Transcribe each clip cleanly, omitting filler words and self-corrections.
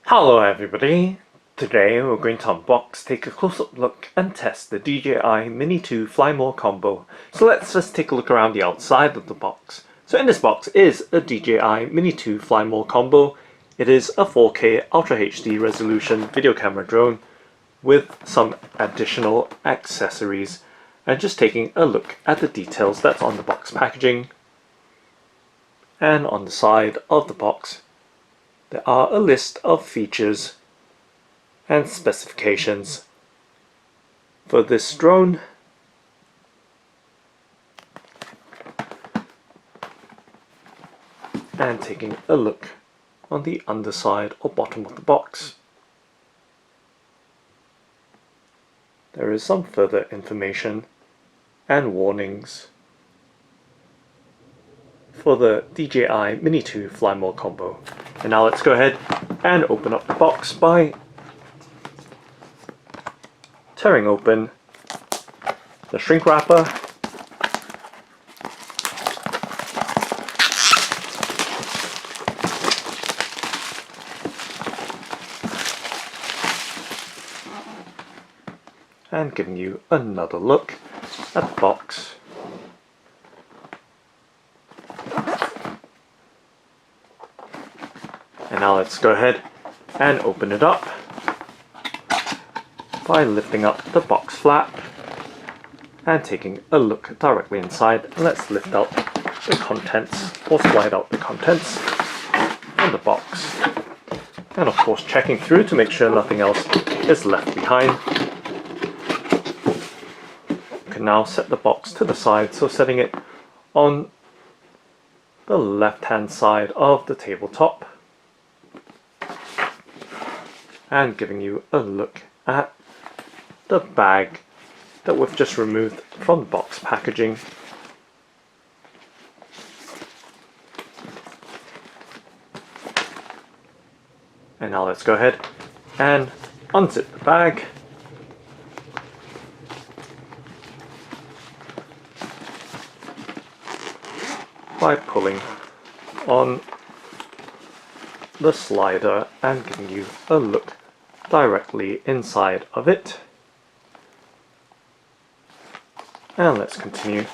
Hello everybody! Today we're going to unbox, take a close-up look and test the DJI Mini 2 Fly More combo. So let's just take a look around the outside of the box. So in this box is a DJI Mini 2 Fly More combo. It is a 4K Ultra HD resolution video camera drone with some additional accessories. And just taking a look at the details that's on the box packaging. And on the side of the box there are a list of features and specifications for this drone. And taking a look on the underside or bottom of the box, there is some further information and warnings for the DJI Mini 2 Fly More combo. And now let's go ahead and open up the box by tearing open the shrink wrapper, and giving you another look at the box. And now let's go ahead and open it up by lifting up the box flap and taking a look directly inside. And let's lift out the contents, or slide out the contents on the box. And of course checking through to make sure nothing else is left behind. You can now set the box to the side, so setting it on the left hand side of the tabletop. And giving you a look at the bag that we've just removed from the box packaging. And now let's go ahead and unzip the bag. By pulling on the slider and giving you a look directly inside of it. And let's continue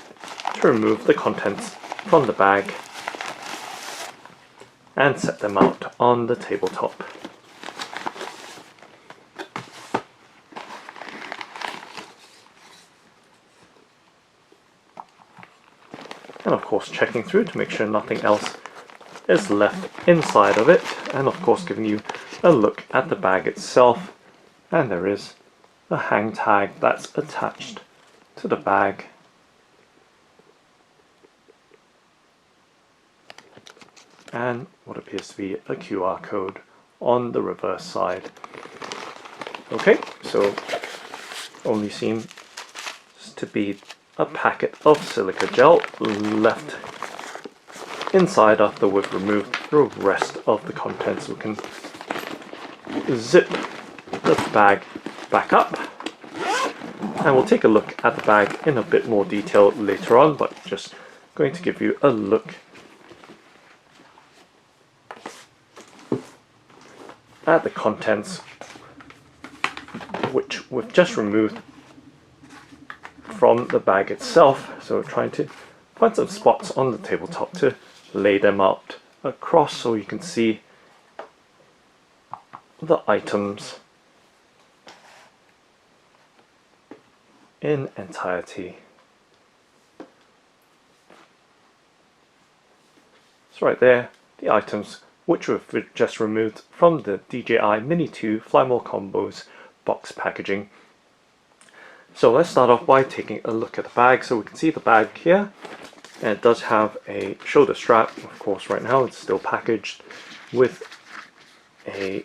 to remove the contents from the bag and set them out on the tabletop. And of course checking through to make sure nothing else is left inside of it, and of course giving you a look at the bag itself. And there is a hang tag that's attached to the bag. And what appears to be a QR code on the reverse side. Okay, so only seems to be a packet of silica gel left inside after we've removed the rest of the contents. We can zip the bag back up, and we'll take a look at the bag in a bit more detail later on, but just going to give you a look at the contents which we've just removed from the bag itself. So we're trying to find some spots on the tabletop to lay them out across so you can see the items in entirety. So right there, the items which we've just removed from the DJI Mini 2 Fly More Combos box packaging. So let's start off by taking a look at the bag. So we can see the bag here, and it does have a shoulder strap. Of course right now it's still packaged with a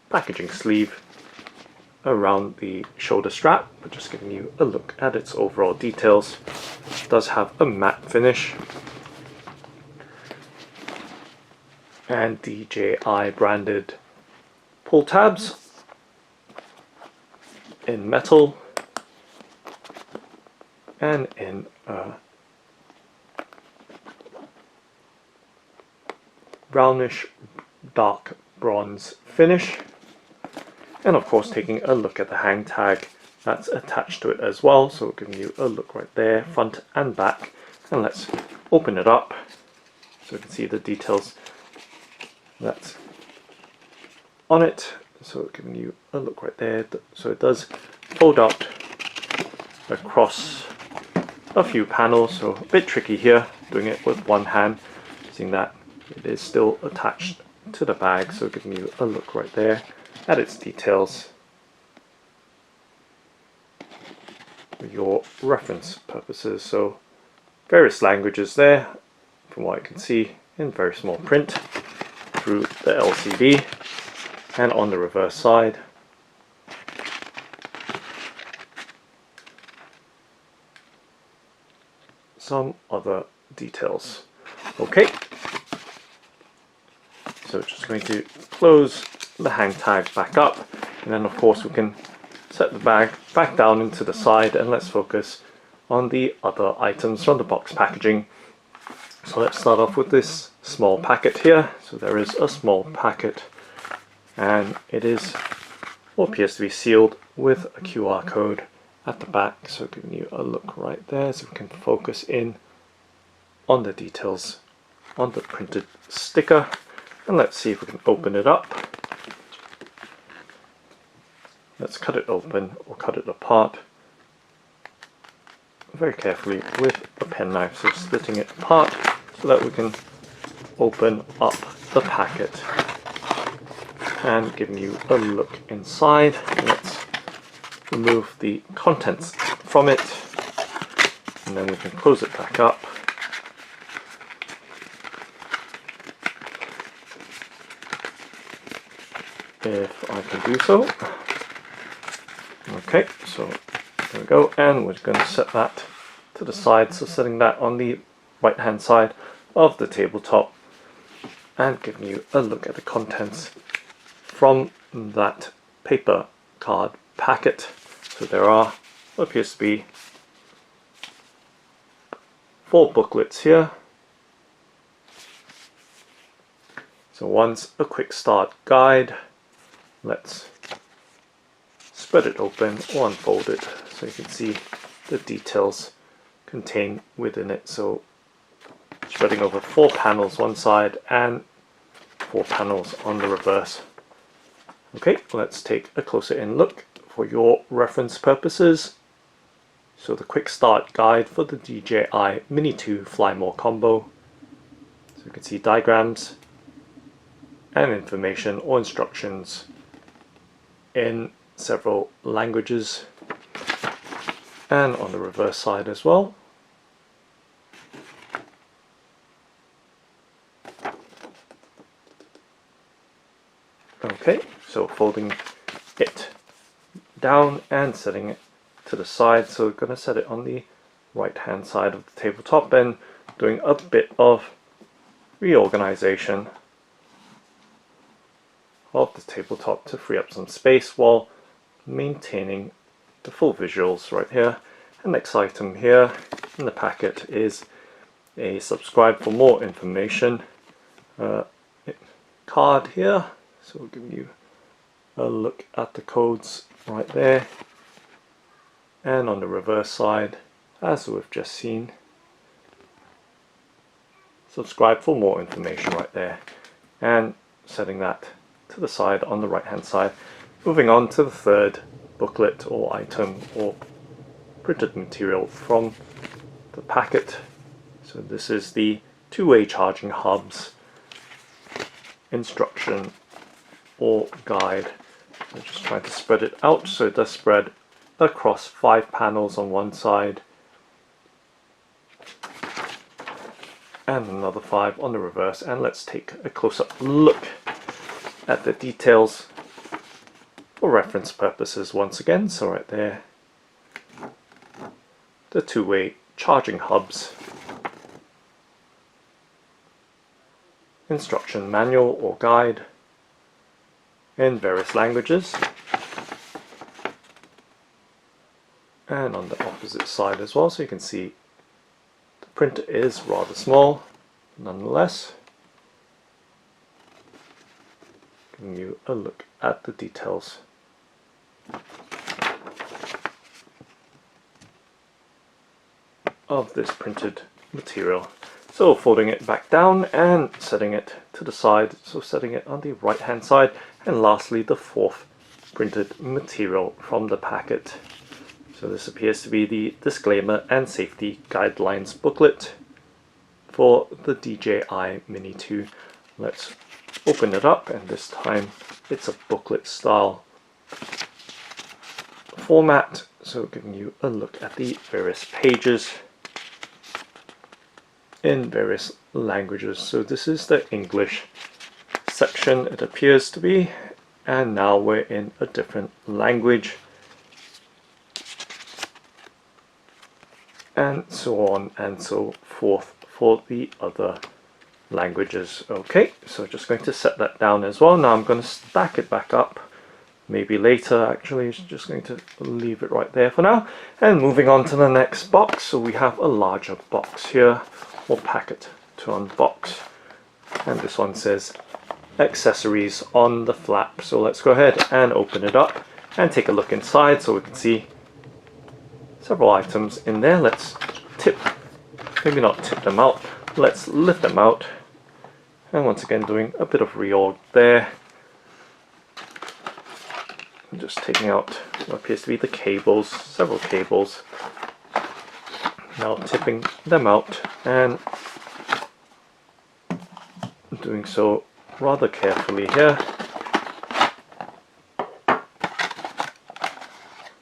packaging sleeve around the shoulder strap, but just giving you a look at its overall details. It does have a matte finish and DJI branded pull tabs in metal and in a brownish dark bronze finish, and of course taking a look at the hang tag that's attached to it as well, so giving you a look right there, front and back. And let's open it up so you can see the details that's on it. So giving you a look right there, so it does fold out across a few panels, so a bit tricky here doing it with one hand, seeing that it is still attached to the bag. So giving you a look right there at its details for your reference purposes. So various languages there from what I can see in very small print through the LCD, and on the reverse side some other details. Okay, so just going to close the hang tag back up, and then of course we can set the bag back down into the side, and let's focus on the other items from the box packaging. So let's start off with this small packet here. So there is a small packet, and it is or appears to be sealed with a QR code at the back. So giving you a look right there, so we can focus in on the details on the printed sticker. And let's see if we can open it up. Let's cut it open or cut it apart very carefully with a penknife, so splitting it apart so that we can open up the packet, and giving you a look inside. Let's remove the contents from it, and then we can close it back up. If I can do so. Okay, so there we go, and we're going to set that to the side. So setting that on the right hand side of the tabletop, and giving you a look at the contents from that paper card packet. So there are what appears to be 4 booklets here. So one's a quick start guide. Let's spread it open or unfold it so you can see the details contained within it. So spreading over 4 panels one side and 4 panels on the reverse. Okay, let's take a closer in look for your reference purposes. So the quick start guide for the DJI Mini 2 Fly More combo. So you can see diagrams and information or instructions in several languages, and on the reverse side as well. Okay, so folding it down and setting it to the side. So we're going to set it on the right hand side of the tabletop, and doing a bit of reorganization of the tabletop to free up some space while maintaining the full visuals right here. And next item here in the packet is a subscribe for more information card here. So we'll give you a look at the codes right there, and on the reverse side, as we've just seen, subscribe for more information right there, and setting that to the side on the right hand side. Moving on to the third booklet or item or printed material from the packet. So this is the two-way charging hubs instruction or guide. I'm just trying to spread it out so it does spread across 5 panels on one side and another 5 on the reverse. And let's take a close-up look at the details for reference purposes once again. So right there, the two-way charging hubs, instruction manual or guide in various languages, and on the opposite side as well. So you can see the print is rather small nonetheless. giving you a look at the details. Of this printed material. So folding it back down and setting it to the side, so setting it on the right hand side, and lastly the fourth printed material from the packet. So this appears to be the disclaimer and safety guidelines booklet for the DJI Mini 2. Let's open it up, and this time it's a booklet style format, so giving you a look at the various pages in various languages. So this is the English section, it appears to be, and now we're in a different language, and so on and so forth for the other languages. Okay, so just going to set that down as well. Now I'm going to stack it back up, maybe later actually. Just going to leave it right there for now, and moving on to the next box. So we have a larger box here, or packet to unbox, and this one says accessories on the flap. So let's go ahead and open it up and take a look inside so we can see several items in there. Let's maybe not tip them out, let's lift them out, and once again doing a bit of reorg there. I'm just taking out what appears to be the cables, several cables. Now tipping them out, and doing so rather carefully here,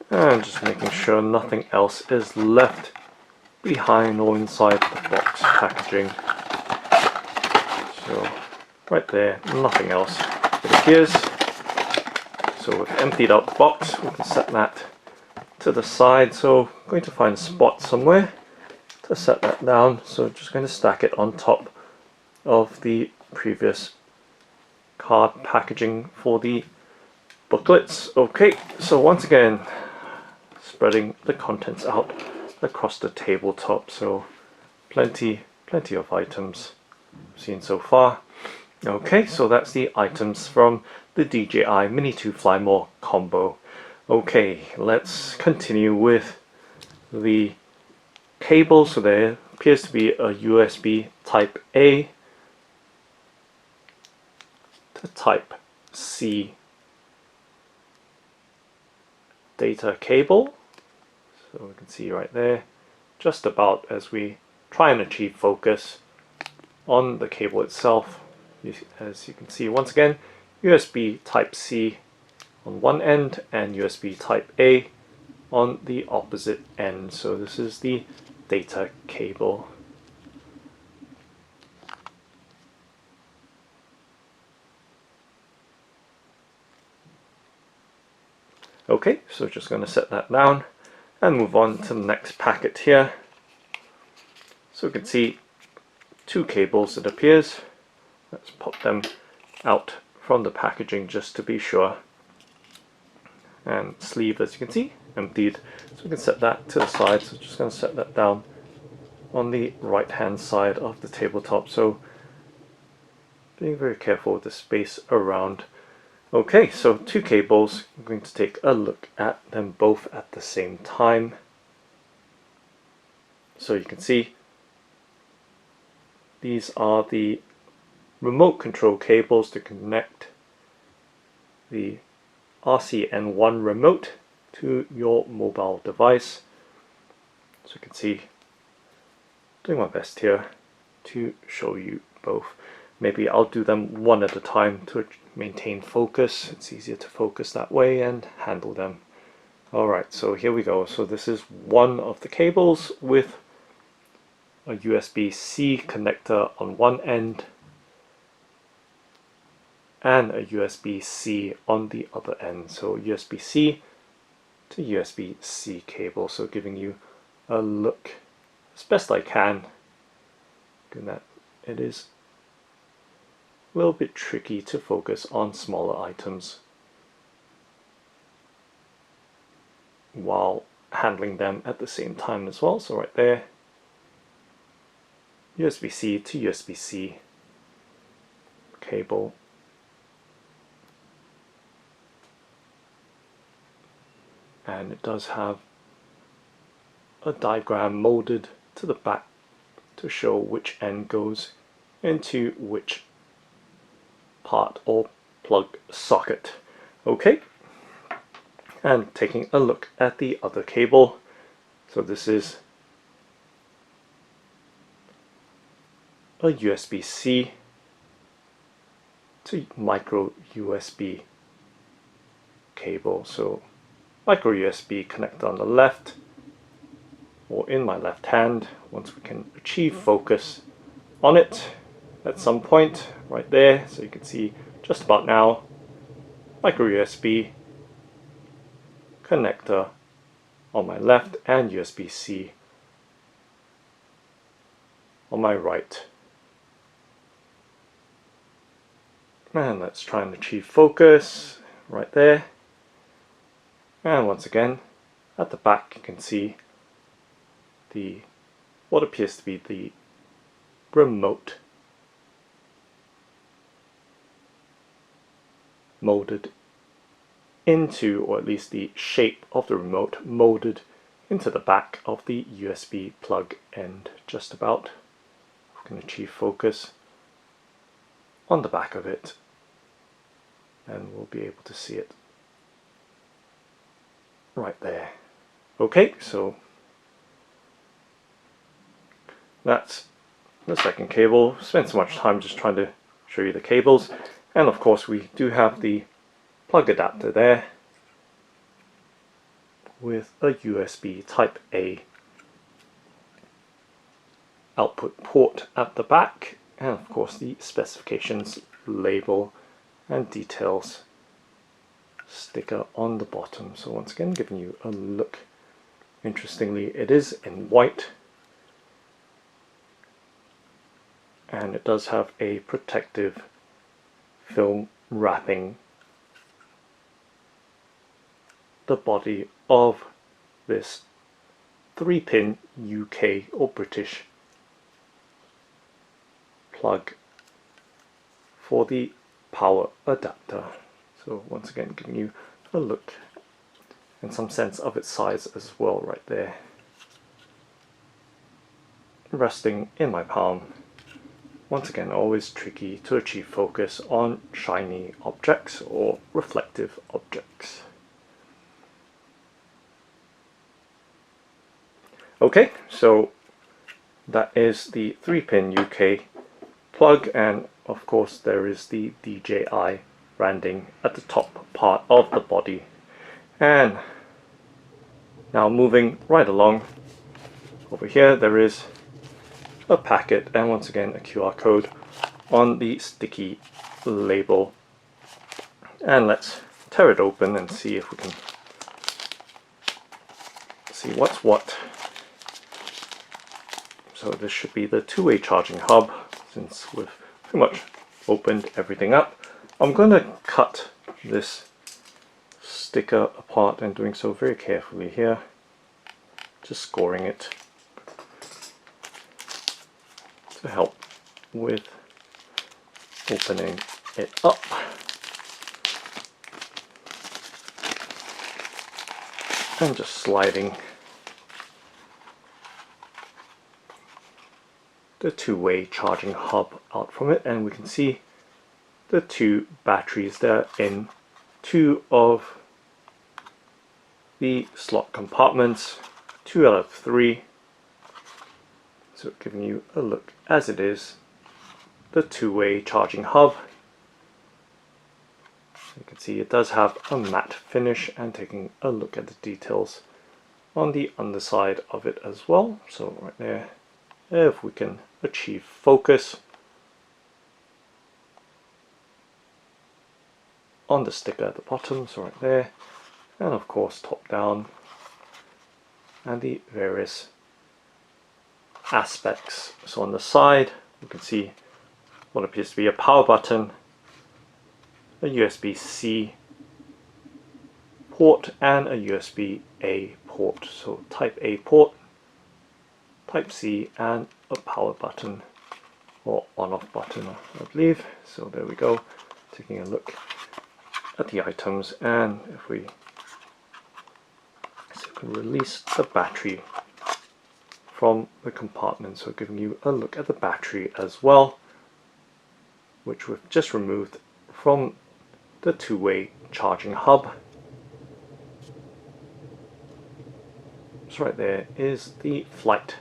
and just making sure nothing else is left behind or inside the box packaging. So right there, nothing else it appears. So we've emptied out the box, we can set that to the side. So I'm going to find a spot somewhere to set that down, so just going to stack it on top of the previous card packaging for the booklets. Okay, so once again spreading the contents out across the tabletop, so plenty of items seen so far. Okay, so that's the items from the DJI Mini 2 Fly More combo. Okay, let's continue with the cable. So there appears to be a USB type A to type C data cable. So we can see right there, just about as we try and achieve focus on the cable itself. As you can see, once again, USB type C on one end and USB type A on the opposite end. So this is the data cable. Okay, so just going to set that down and move on to the next packet here. So we can see two cables, it appears. Let's pop them out from the packaging just to be sure. And sleeve, as you can see, emptied. So we can set that to the side. So just going to set that down on the right hand side of the tabletop. So being very careful with the space around. Okay, so two cables. I'm going to take a look at them both at the same time. So you can see these are the remote control cables to connect the RCN1 remote to your mobile device. So you can see, doing my best here to show you both. Maybe I'll do them one at a time to maintain focus. It's easier to focus that way and handle them. Alright, so here we go. So this is one of the cables with a USB-C connector on one end and a USB-C on the other end. So USB-C to USB-C cable. So giving you a look as best I can. Given that it is a little bit tricky to focus on smaller items while handling them at the same time as well. So right there, USB-C to USB-C cable. and it does have a diagram molded to the back to show which end goes into which part or plug socket. Okay, and taking a look at the other cable. So this is a USB-C to micro USB cable. So micro USB connector on the left, or in my left hand, once we can achieve focus on it at some point right there. So you can see just about now, micro USB connector on my left and USB-C on my right. And let's try and achieve focus right there. And once again, at the back you can see what appears to be the remote molded into, or at least the shape of the remote molded into the back of the USB plug end, just about. We can achieve focus on the back of it and we'll be able to see it right there. Okay, so that's the second cable. Spent so much time just trying to show you the cables, and of course we do have the plug adapter there with a USB type A output port at the back, and of course the specifications, label and details sticker on the bottom. So once again, giving you a look. Interestingly, it is in white, and it does have a protective film wrapping the body of this 3-pin UK or British plug for the power adapter. So once again, giving you a look and some sense of its size as well right there. Resting in my palm. Once again, always tricky to achieve focus on shiny objects or reflective objects. Okay, so that is the 3-pin UK plug, and of course there is the DJI branding at the top part of the body. And now moving right along, over here there is a packet and once again a QR code on the sticky label. And let's tear it open and see if we can see what's what. So this should be the two-way charging hub, since we've pretty much opened everything up. I'm going to cut this sticker apart, and doing so very carefully here, just scoring it to help with opening it up. And just sliding the two-way charging hub out from it, and we can see the two batteries there in two of the slot compartments, 2 out of 3. So giving you a look as it is, the two-way charging hub. You can see it does have a matte finish, and taking a look at the details on the underside of it as well. So right there, if we can achieve focus on the sticker at the bottom, so right there, and of course top down, and the various aspects. So on the side you can see what appears to be a power button, a USB-C port and a USB-A port. So type A port, type C, and a power button or on-off button, I believe. So there we go, taking a look at the items, and if we and release the battery from the compartment. So giving you a look at the battery as well, which we've just removed from the two-way charging hub. So right there is the flight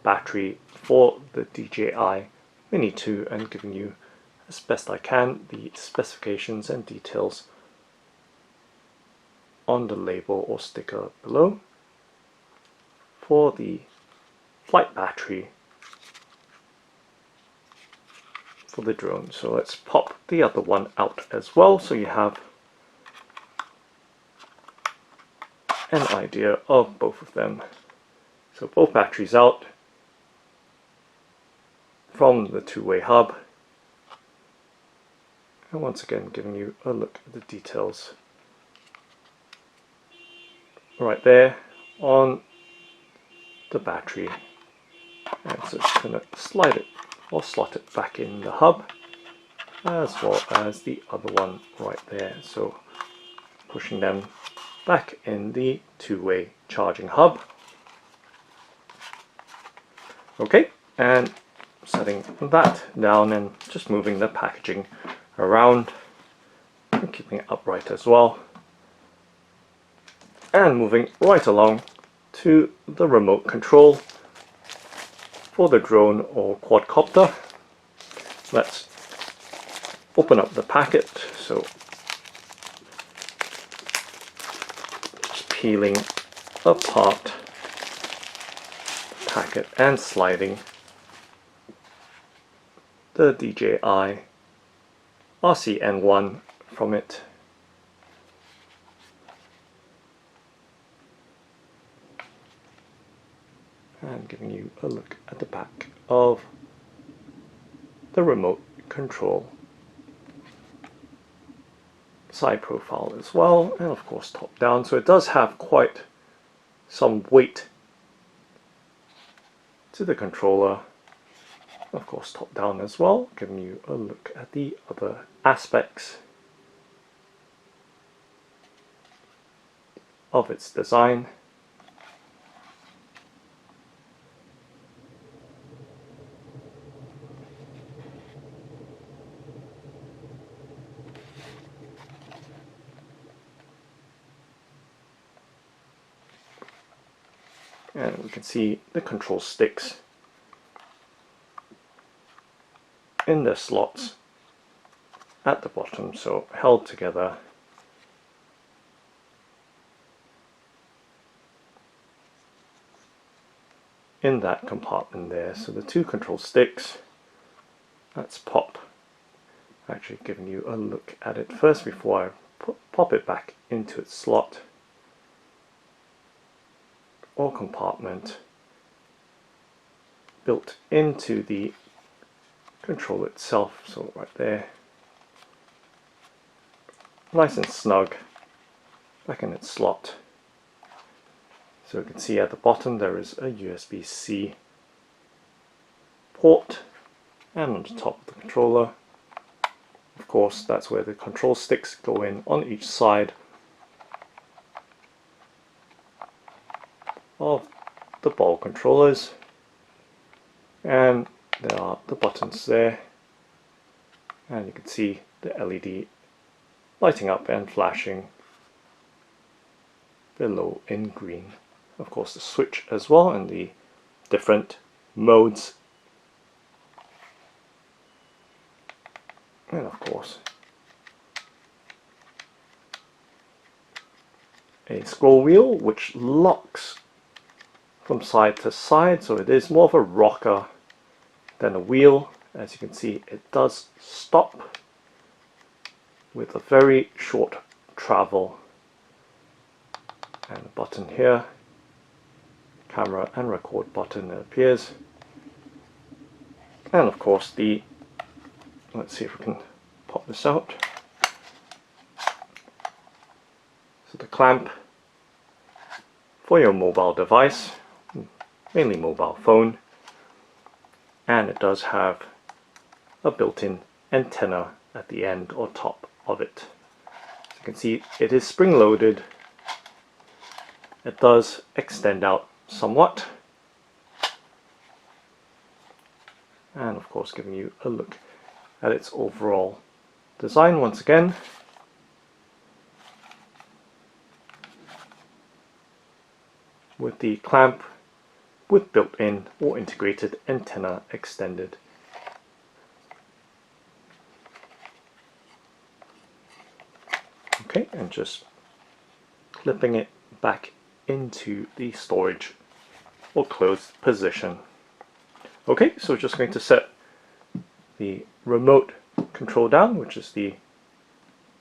battery for the DJI Mini 2, and giving you as best I can the specifications and details on the label or sticker below for the flight battery for the drone. So let's pop the other one out as well, so you have an idea of both of them. So both batteries out from the two-way hub, and once again giving you a look at the details right there on the battery. And so it's going to slide it or slot it back in the hub, as well as the other one right there. So pushing them back in the two-way charging hub. Okay, and setting that down and just moving the packaging around and keeping it upright as well. And moving right along to the remote control for the drone or quadcopter. Let's open up the packet. So just peeling apart the packet and sliding the DJI RCN1 from it. And giving you a look at the back of the remote control side profile as well, and of course top down. So it does have quite some weight to the controller, of course top down as well, giving you a look at the other aspects of its design. And we can see the control sticks in the slots at the bottom, so held together. In that compartment there. So the two control sticks, let's pop, actually giving you a look at it first before I pop it back into its slot or compartment built into the controller itself. So right there, nice and snug back in its slot. So you can see at the bottom there is a USB-C port, and on the top of the controller, of course, that's where the control sticks go in on each side of the ball controllers, and there are the buttons there, and you can see the LED lighting up and flashing below in green. Of course the switch as well, and the different modes, and of course a scroll wheel which locks from side to side, so it is more of a rocker than a wheel. As you can see, it does stop with a very short travel, and a button here, camera and record button, that appears, and of course the, let's see if we can pop this out, so the clamp for your mobile device, mainly mobile phone, and it does have a built-in antenna at the end or top of it. As you can see, it is spring-loaded, it does extend out somewhat, and of course giving you a look at its overall design once again. With the clamp with built-in or integrated antenna extended. Okay, and just clipping it back into the storage or closed position. Okay, so we're just going to set the remote control down, which is the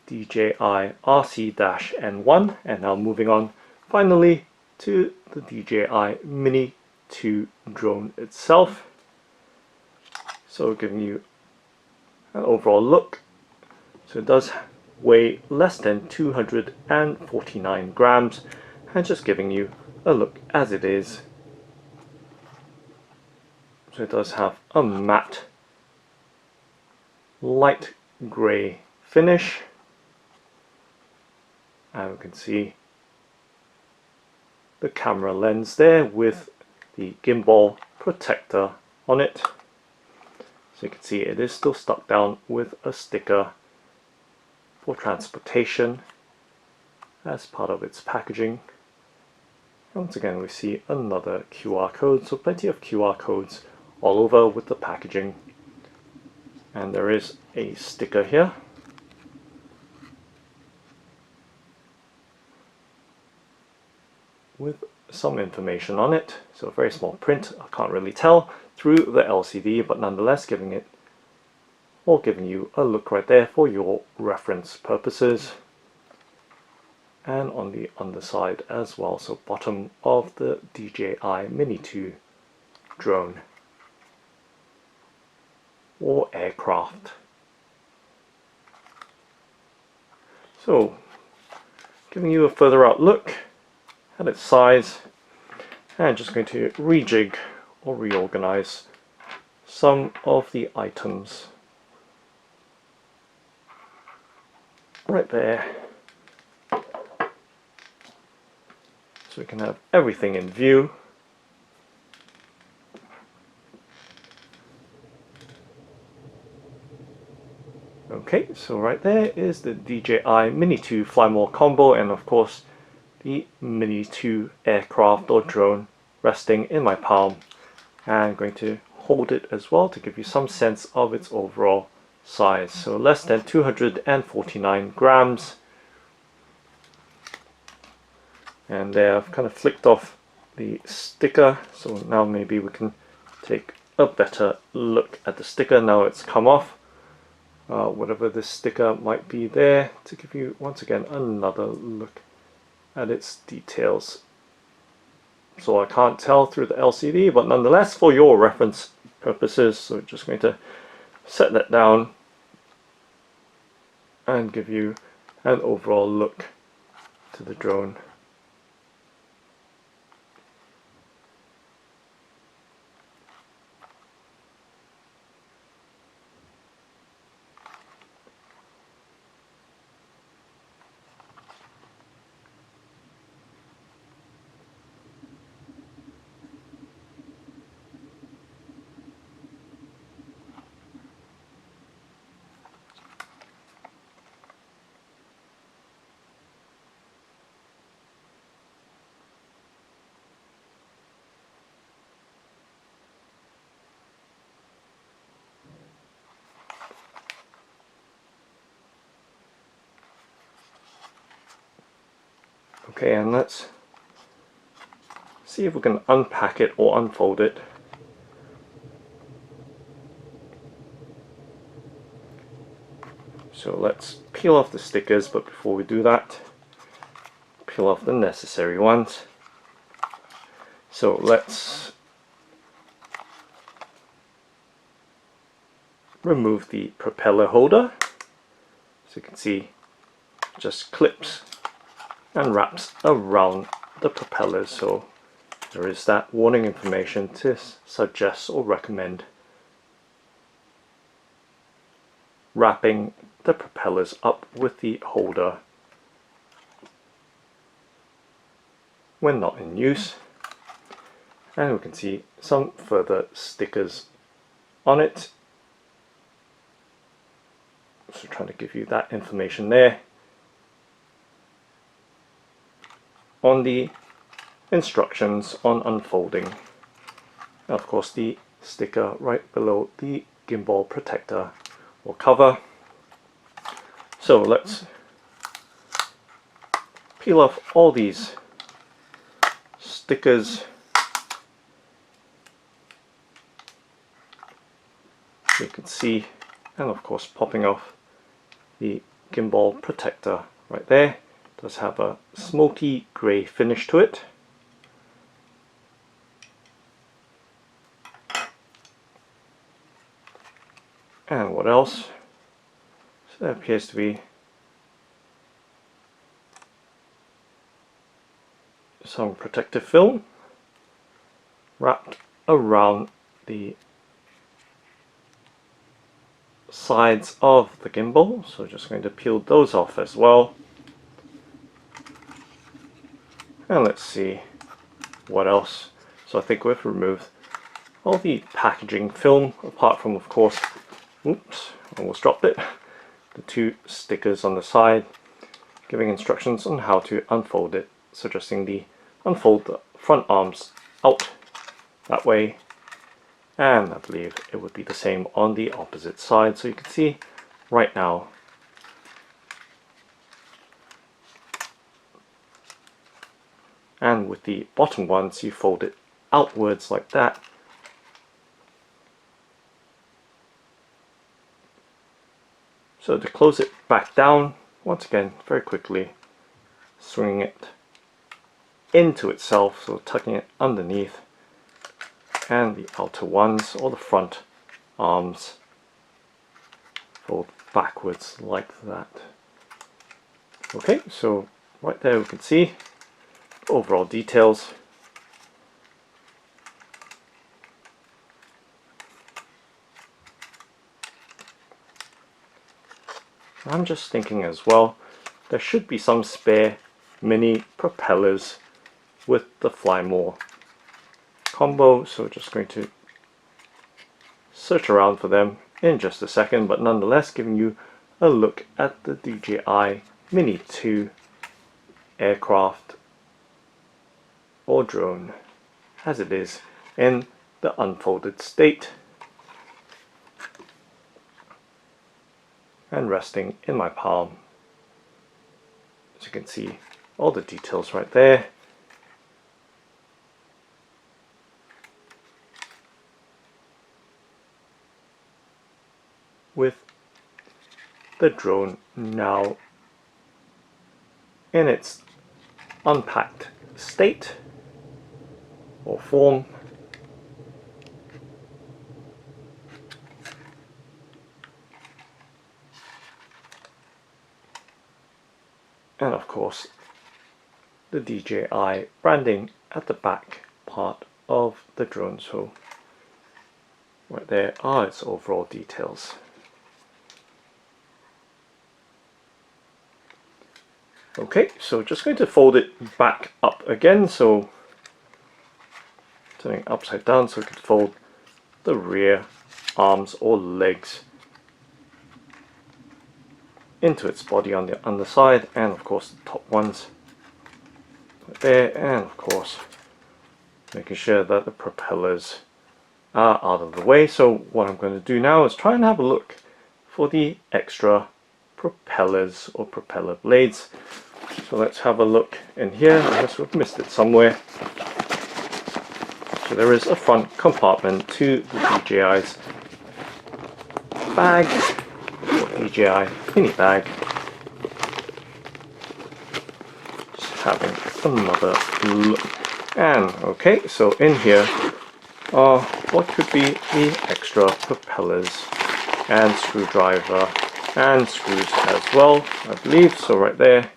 DJI RC-N1, and now moving on finally to the DJI Mini 2 drone itself. So giving you an overall look. So it does weigh less than 249 grams, and just giving you a look as it is. So it does have a matte light grey finish, and we can see the camera lens there with the gimbal protector on it. So you can see it is still stuck down with a sticker for transportation as part of its packaging. Once again we see another QR code, so plenty of QR codes all over with the packaging. And there is a sticker here with some information on it, so a very small print. I can't really tell through the LCD, but nonetheless giving you a look right there for your reference purposes. And on the underside as well, so bottom of the DJI Mini 2 drone or aircraft. So giving you a further out look at its size, and just going to rejig or reorganize some of the items right there, so we can have everything in view. Okay, so right there is the DJI Mini 2 Fly More combo, and of course the Mini 2 aircraft or drone resting in my palm, and I'm going to hold it as well to give you some sense of its overall size. So less than 249 grams, and there I've kind of flicked off the sticker, so now maybe we can take a better look at the sticker now it's come off. Whatever this sticker might be there, to give you once again another look at its details. So I can't tell through the LCD, but nonetheless for your reference purposes, so just going to set that down and give you an overall look to the drone. Okay, and let's see if we can unpack it or unfold it. So let's peel off the stickers, but before we do that, peel off the necessary ones. So let's remove the propeller holder. So you can see just clips and wraps around the propellers, so there is that warning information to suggest or recommend wrapping the propellers up with the holder. when not in use. And we can see some further stickers on it. So trying to give you that information there. On the instructions on unfolding. And of course the sticker right below the gimbal protector or cover. So let's peel off all these stickers. You can see, and of course popping off the gimbal protector right there. It does have a smoky grey finish to it. And what else? So there appears to be some protective film wrapped around the sides of the gimbal, so just going to peel those off as well. And let's see what else. So I think we've removed all the packaging film, apart from, of course, oops, almost dropped it, the two stickers on the side giving instructions on how to unfold it, suggesting the unfold the front arms out that way, and I believe it would be the same on the opposite side. So you can see right now and with the bottom ones you fold it outwards like that. So to close it back down, once again very quickly swinging it into itself, so tucking it underneath, and the outer ones or the front arms fold backwards like that. Okay, so right there we can see overall details. I'm just thinking as well, there should be some spare mini propellers with the Fly More combo, so just going to search around for them in just a second, but nonetheless giving you a look at the DJI Mini 2 aircraft or drone as it is in the unfolded state and resting in my palm. As you can see, all the details right there. With the drone now in its unpacked state or form. And of course the DJI branding at the back part of the drone, so right there are its overall details. Okay, so just going to fold it back up again, so turning upside down so we can fold the rear arms or legs into its body on the underside, and of course the top ones right there, and of course making sure that the propellers are out of the way. So what I'm going to do now is try and have a look for the extra propellers or propeller blades. So let's have a look in here, unless we've missed it somewhere. So there is a front compartment to the DJI's bag, or DJI Mini bag. Just having another look. And okay, so in here are what could be the extra propellers and screwdriver and screws as well, I believe. So right there,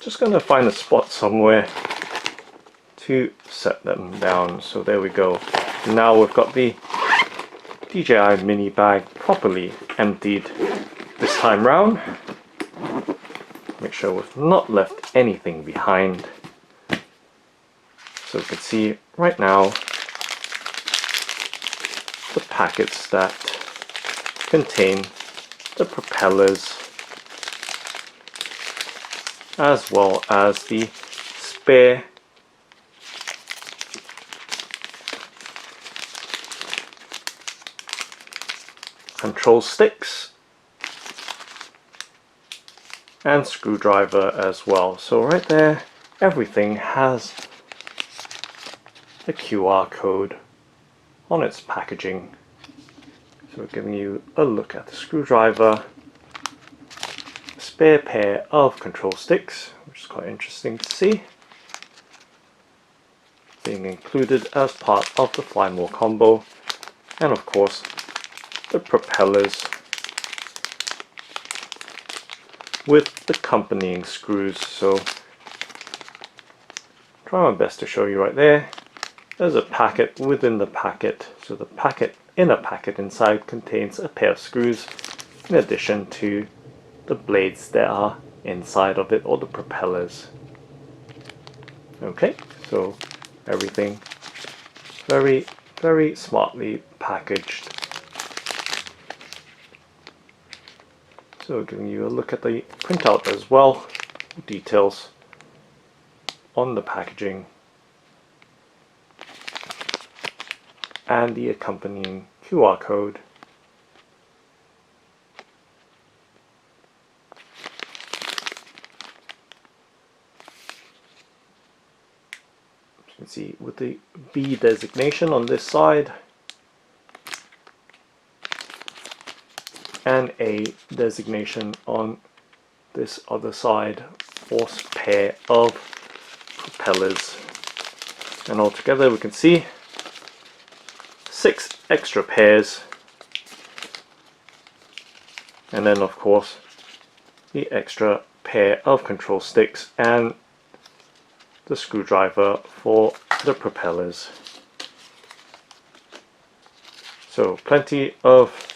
just going to find a spot somewhere to set them down. So there we go. Now we've got the DJI Mini bag properly emptied this time round. Make sure we've not left anything behind. So you can see right now the packets that contain the propellers as well as the spare control sticks and screwdriver as well. So right there, everything has the QR code on its packaging. So we're giving you a look at the screwdriver, a spare pair of control sticks, which is quite interesting to see, being included as part of the Fly More combo, and of course the propellers with the accompanying screws. So try my best to show you right there. There's a packet within the packet. So the packet in a packet inside contains a pair of screws in addition to the blades that are inside of it, or the propellers. Okay, so everything very, very smartly packaged. So giving you a look at the printout as well, details on the packaging and the accompanying QR code. As you can see with the B designation on this side and A designation on this other side for a pair of propellers. And altogether we can see 6 extra pairs, and then of course the extra pair of control sticks and the screwdriver for the propellers. So plenty of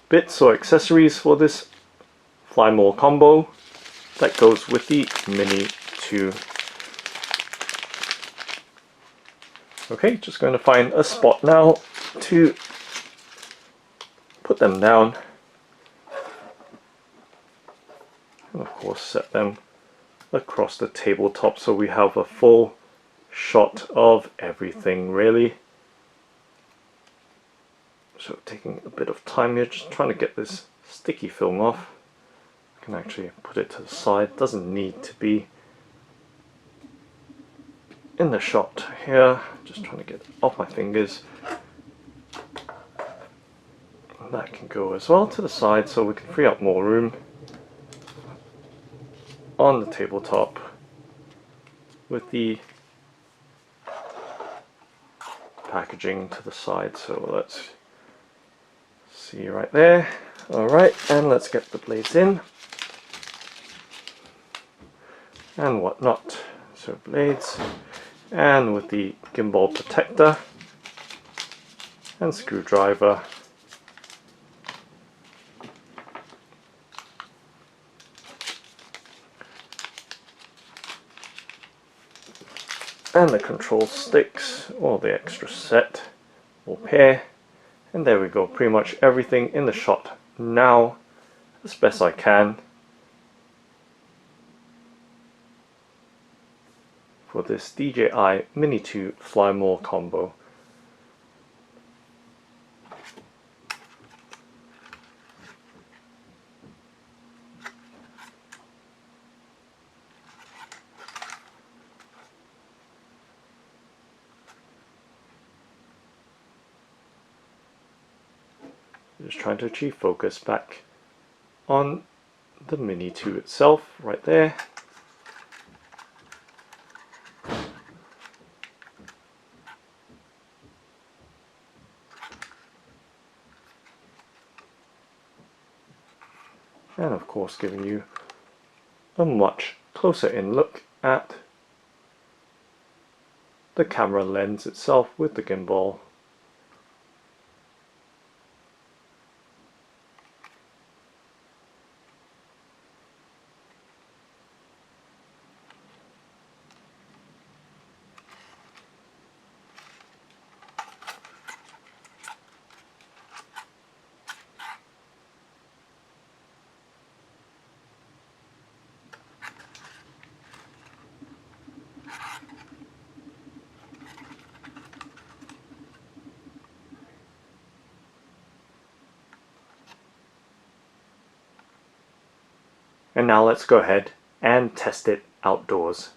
bits or accessories for this Fly More combo that goes with the Mini 2. Okay, just going to find a spot now to put them down and of course set them across the tabletop so we have a full shot of everything really. So taking a bit of time here, just trying to get this sticky film off. I can actually put it to the side, doesn't need to be in the shot here, just trying to get it off my fingers. And that can go as well to the side so we can free up more room on the tabletop with the packaging to the side. So let's see right there. Alright, and let's get the blades in and whatnot. So blades, and with the gimbal protector and screwdriver. And the control sticks, or the extra set or pair. And there we go, pretty much everything in the shot now as best I can for this DJI Mini 2 Fly More combo. Just trying to achieve focus back on the Mini 2 itself, right there. And of course giving you a much closer in look at the camera lens itself with the gimbal. And now let's go ahead and test it outdoors.